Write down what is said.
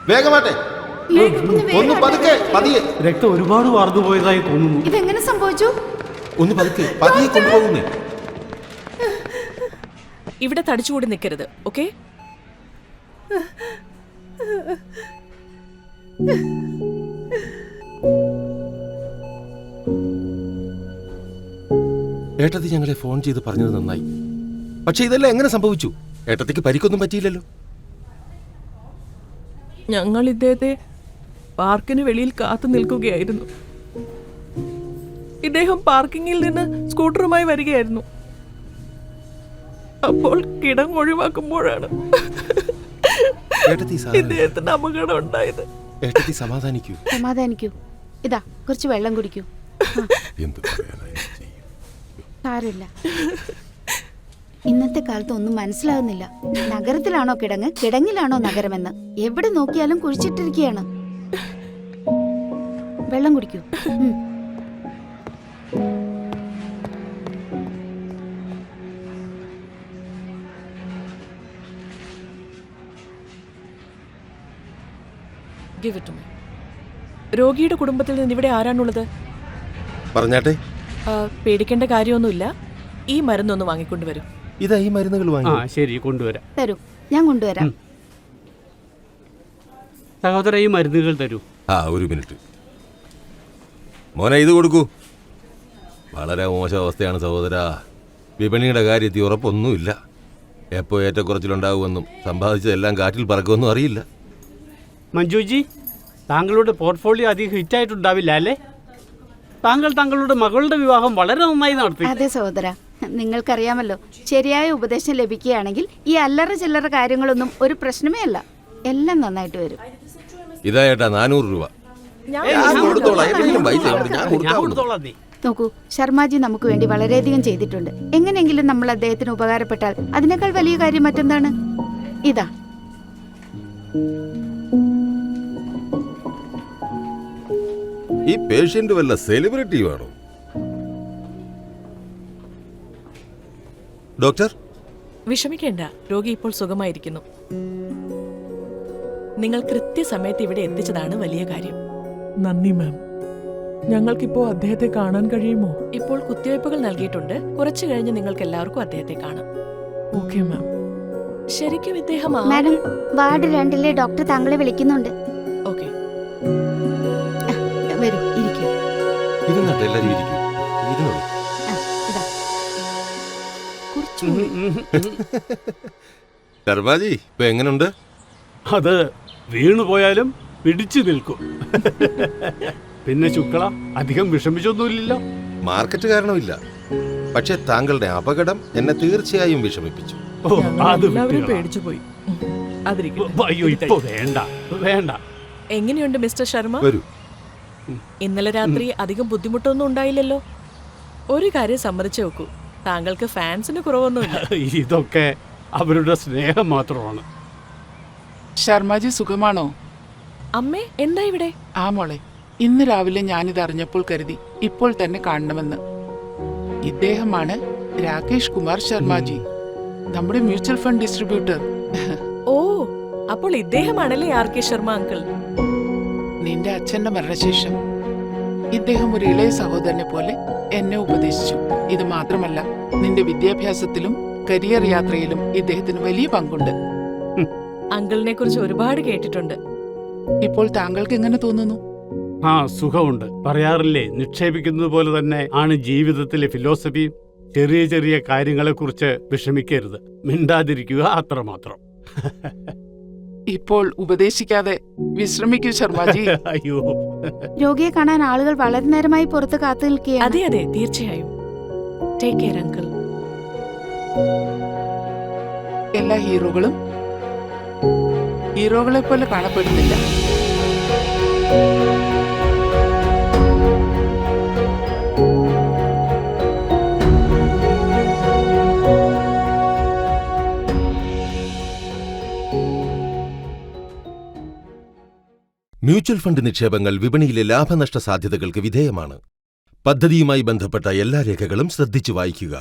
വേഗമാട്ടെ, ഒന്ന് പതുക്കെ, പതിയെ. രക്തം ഒരുപാട് വാർന്നു പോയതായി തോന്നുന്നു. ഇതെങ്ങനെ സംഭവിച്ചു? ഒന്ന് പതുക്കെ, പതിയെ കൊണ്ടുപോകുന്നേ. ഇവിടെ തടിച്ചുകൂടി നിൽക്കരുത്, ഓക്കെ? ഏട്ടത്തി ഞങ്ങളെ ഫോൺ ചെയ്ത് പറഞ്ഞത് നന്നായി. പക്ഷെ ഇതെല്ലാം എങ്ങനെ സംഭവിച്ചു? ഏട്ടത്തിക്ക് പരിക്കൊന്നും പറ്റിയില്ലല്ലോ. ഞങ്ങൾ ഇദ്ദേഹത്തെ പാർക്കിന് വെളിയിൽ കാത്തു നിൽക്കുകയായിരുന്നു. ഇദ്ദേഹം പാർക്കിങ്ങിൽ നിന്ന് സ്കൂട്ടറുമായി വരികയായിരുന്നു. അപ്പോൾ കിടങ്ങ് ഒഴിവാക്കുമ്പോഴാണ് ഇദ്ദേഹത്തിന് അപകടം ഉണ്ടായത്. ഏട്ടത്തി സമാധാനിക്കൂ. സമാധാനിക്കൂ. ഇതാ കുറച്ച് വെള്ളം കുടിക്കൂ. സാരമില്ല. ഇന്നത്തെ കാലത്ത് ഒന്നും മനസ്സിലാകുന്നില്ല. നഗരത്തിലാണോ കിടങ്ങ്, കിടങ്ങിലാണോ നഗരമെന്ന്. എവിടെ നോക്കിയാലും കുഴിച്ചിട്ടിരിക്കുകയാണ്. വെള്ളം കുടിക്കൂ. രോഗിയുടെ കുടുംബത്തിൽ നിന്ന് ഇവിടെ ആരാണുള്ളത്? പറഞ്ഞാട്ടെ. പേടിക്കേണ്ട കാര്യമൊന്നുമില്ല. ഈ മരുന്നൊന്ന് വാങ്ങിക്കൊണ്ടുവരും. ഇതാ ഈ മരുന്നുകൾ വാങ്ങി. ശരി, കൊണ്ടുവരാം. തരൂ, ഞാൻ കൊണ്ടുവരാം. സഹോദര, ഈ മരുന്നുകൾ തരൂ. ഒരു മിനിറ്റ് മോനെ, ഇത് കൊടുക്കൂ. വളരെ മോശം അവസ്ഥയാണ് സഹോദര. വിപണിയുടെ കാര്യത്തിൽ ഉറപ്പൊന്നുമില്ല. എപ്പോ ഏറ്റക്കുറച്ചിലുണ്ടാവുമെന്നും സമ്പാദിച്ചതെല്ലാം കാറ്റിൽ പറക്കുമെന്നും അറിയില്ല. മഞ്ജുജി, താങ്കളുടെ പോർട്ട്ഫോളിയോ അധികം ഹിറ്റായിട്ടുണ്ടാവില്ല അല്ലേ? താങ്കൾ താങ്കളുടെ മകളുടെ വിവാഹം വളരെ നന്നായി നടത്തി. അതെ സഹോദര, നിങ്ങൾക്കറിയാമല്ലോ, ശരിയായ ഉപദേശം ലഭിക്കുകയാണെങ്കിൽ ഈ അല്ലറ ചില്ലറ കാര്യങ്ങളൊന്നും ഒരു പ്രശ്നമേ അല്ല. എല്ലാം നന്നായിട്ട് വരും. ഇതായേട്ടാ 400 രൂപ. നോക്കൂ, ശർമാജി നമുക്ക് വേണ്ടി വളരെയധികം ചെയ്തിട്ടുണ്ട്. എങ്ങനെയെങ്കിലും നമ്മൾ അദ്ദേഹത്തിന് ഉപകാരപ്പെട്ടാൽ അതിനേക്കാൾ വലിയ കാര്യം മറ്റെന്താണ്? ഇതാ. ഈ പേഷ്യന്റ് വല്ല സെലിബ്രിറ്റി ആണോ? ഡോക്ടർ, വിഷമിക്കേണ്ട, രോഗി ഇപ്പോൾ സുഖമായിരിക്കുന്നു. നിങ്ങൾ കൃത്യസമയത്ത് ഇവിടെ എത്തിച്ചതാണ് വലിയ കാര്യം. നന്ദി മാം. ഞങ്ങൾക്കിപ്പോ അദ്ദേഹത്തെ കാണാൻ കഴിയുമോ? ഇപ്പോൾ കുത്തിവയ്പ്പുകൾ നൽകിയിട്ടുണ്ട്. കുറച്ചു കഴിഞ്ഞ് നിങ്ങൾക്ക് എല്ലാവർക്കും അദ്ദേഹത്തെ കാണാം. Okay ma'am. ശരിക്കും ഇദ്ദേഹം മാഡം, വാർഡ് 2-ലെ ഡോക്ടർ താങ്കളെ വിളിക്കുന്നുണ്ട്. ഓക്കെ, വരൂ, ഇരിക്കൂ. ഇരുന്നോട്ടെ, എല്ലാവരും ഇരിക്കൂ. ഇരുന്നോളൂ. ശർമാജി, ഇപ്പൊ എങ്ങനുണ്ട്? അത് വീണുപോയാലും പിടിച്ചു നിൽക്കും. പിന്നെ ശുക്ല അധികം വിഷമിച്ചൊന്നുമില്ലല്ലോ. മാർക്കറ്റ് കാരണമില്ല. പക്ഷെ താങ്കളുടെ അപകടം എന്നെ തീർച്ചയായും വിഷമിപ്പിച്ചു. എല്ലാവരും പേടിച്ചു പോയി. അയ്യോ, ഇപ്പൊ വേണ്ട വേണ്ട. എങ്ങനെയുണ്ട് മിസ്റ്റർ ശർമ്മ? വരൂ. ഇന്നലെ രാത്രി അധികം ബുദ്ധിമുട്ടൊന്നും ഉണ്ടായില്ലല്ലോ. ഒരു കാര്യം സമ്മതിച്ചു നോക്കൂ, താങ്കൾക്ക് ഫാൻസിന് കുറവൊന്നുമില്ല. ഇതൊക്കെ അവരുടെ സ്നേഹം മാത്രമാണ്. ശർമാജി സുഖമാണോ? അമ്മേ, എന്താ ഇവിടെ? ആ മോളെ, ഇന്ന് രാവിലെ ഞാനിത് അറിഞ്ഞപ്പോൾ കരുതി ഇപ്പോൾ തന്നെ കാണണമെന്ന്. ഇദ്ദേഹമാണ് രാകേഷ് കുമാർ ശർമാജി, നമ്മുടെ മ്യൂച്വൽ ഫണ്ട് ഡിസ്ട്രിബ്യൂട്ടർ. ഓ, അപ്പോൾ ഇദ്ദേഹമാണല്ലേ ആർ.കെ. ശർമ്മ അങ്കിൾ? നിന്റെ അച്ഛന്റെ മരണശേഷം ഇദ്ദേഹം ഒരു ഇളയ സഹോദരനെ പോലെ എന്നെ ഉപദേശിച്ചു. ഇത് മാത്രമല്ല, നിന്റെ വിദ്യാഭ്യാസത്തിലും കരിയർ യാത്രയിലും ഇദ്ദേഹത്തിന് വലിയ പങ്കുണ്ട്. അങ്കിളിനെ കുറിച്ച് ഒരുപാട് കേട്ടിട്ടുണ്ട്. ഇപ്പോൾ താങ്കൾക്ക് എങ്ങനെ തോന്നുന്നു? സുഖമുണ്ട്. പറയാറില്ലേ, നിക്ഷേപിക്കുന്നത് പോലെ തന്നെ ആണ് ജീവിതത്തിലെ ഫിലോസഫി. ചെറിയ ചെറിയ കാര്യങ്ങളെ കുറിച്ച് വിഷമിക്കരുത്, മിണ്ടാതിരിക്കുക, അത്രമാത്രം. ഇപ്പോൾ ഉപദേശിക്കാതെ വിശ്രമിക്കൂ ശർമാജി. അയ്യോ, രോഗിയെ കാണാൻ ആളുകൾ വളരെ നേരമായി പുറത്ത് കാത്തു നിൽക്കുകയാണ്. അതെ അതെ, തീർച്ചയായും. Take care uncle. എല്ലാ ഹീറോകളും ഹീറോകളെ പോലെ കാണപ്പെടുന്നില്ല. മ്യൂച്വൽ ഫണ്ട് നിക്ഷേപങ്ങൾ വിപണിയിലെ ലാഭനഷ്ട സാധ്യതകൾക്ക് വിധേയമാണ്. പദ്ധതിയുമായി ബന്ധപ്പെട്ട എല്ലാ രേഖകളും ശ്രദ്ധിച്ചു വായിക്കുക.